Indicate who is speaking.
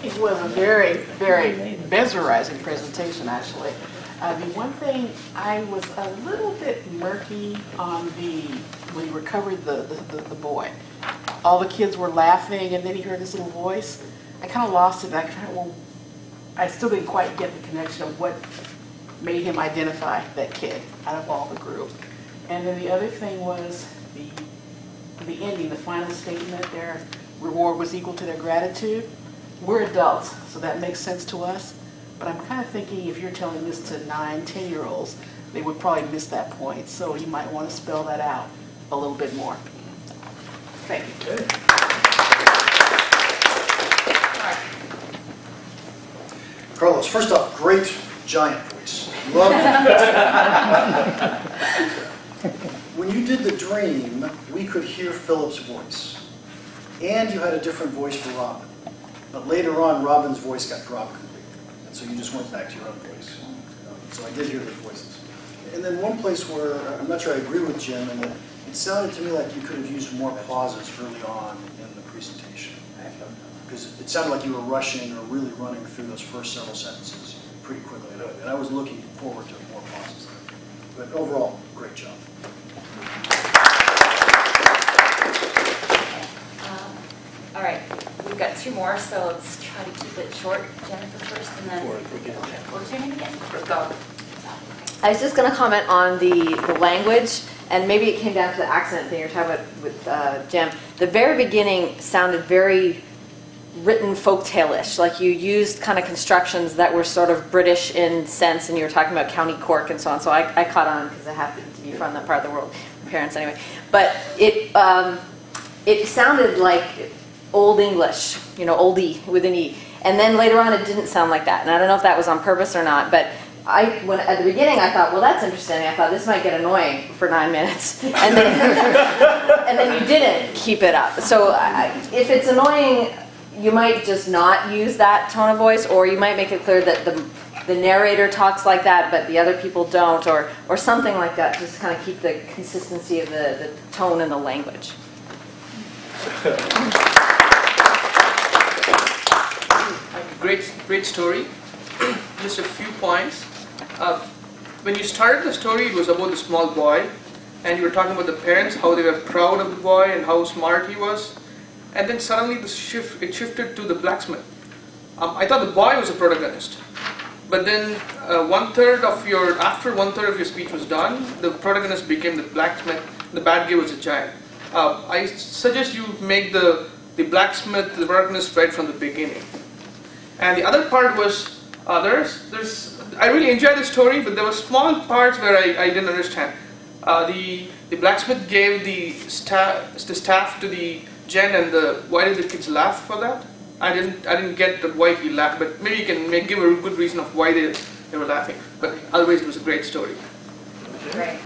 Speaker 1: It was a very, very mesmerizing presentation, actually. The one thing I was a little bit murky on when he recovered the boy. All the kids were laughing, and then he heard this little voice. I kind of lost it. I still didn't quite get the connection of what made him identify that kid out of all the group. And then the other thing was the ending, the final statement, their reward was equal to their gratitude. We're adults, so that makes sense to us. But I'm kind of thinking if you're telling this to 9, 10-year-olds, they would probably miss that point. So you might want to spell that out a little bit more. Thank you.
Speaker 2: Good.
Speaker 3: Carlos, first off, great giant voice. Love it. When you did the dream, we could hear Philip's voice. And you had a different voice for Robin. But later on, Robin's voice got dropped completely. And so you just went back to your own voice. So I did hear the voices. And then one place where I'm not sure I agree with Jim, and it sounded to me like you could have used more pauses early on in the presentation. Because it sounded like you were rushing or really running through those first several sentences pretty quickly. And I was looking forward to more pauses there. But overall, great job.
Speaker 4: All right, we've got 2 more, so let's try to keep it short. Jennifer first, and then what's your name again? Go.
Speaker 5: I was just going to comment on the language, and maybe it came down to the accent thing you're talking about with Jim. The very beginning sounded very written folktale-ish, like you used kind of constructions that were sort of British in sense, and you were talking about County Cork and so on. So I caught on because I happen to be from that part of the world, my parents anyway. But it sounded like Old English, you know, oldie with an E. And then later on it didn't sound like that. And I don't know if that was on purpose or not, but when at the beginning I thought, well, that's interesting. I thought this might get annoying for 9 minutes. And then you didn't keep it up. So if it's annoying, you might just not use that tone of voice, or you might make it clear that the narrator talks like that, but the other people don't, or something like that, just to kind of keep the consistency of the tone and the language.
Speaker 6: Great story. Just a few points. When you started the story, it was about the small boy, and you were talking about the parents, how they were proud of the boy and how smart he was. And then suddenly it shifted to the blacksmith. I thought the boy was a protagonist. But then after 1/3 of your speech was done, the protagonist became the blacksmith, the bad guy was a giant. I suggest you make the blacksmith the protagonist right from the beginning. And the other part was, I really enjoyed the story, but there were small parts where I didn't understand. The blacksmith gave the staff to the Jen, and why did the kids laugh for that? I didn't get why he laughed, but maybe you can give a good reason of why they were laughing. But otherwise, it was a great story.
Speaker 4: Great.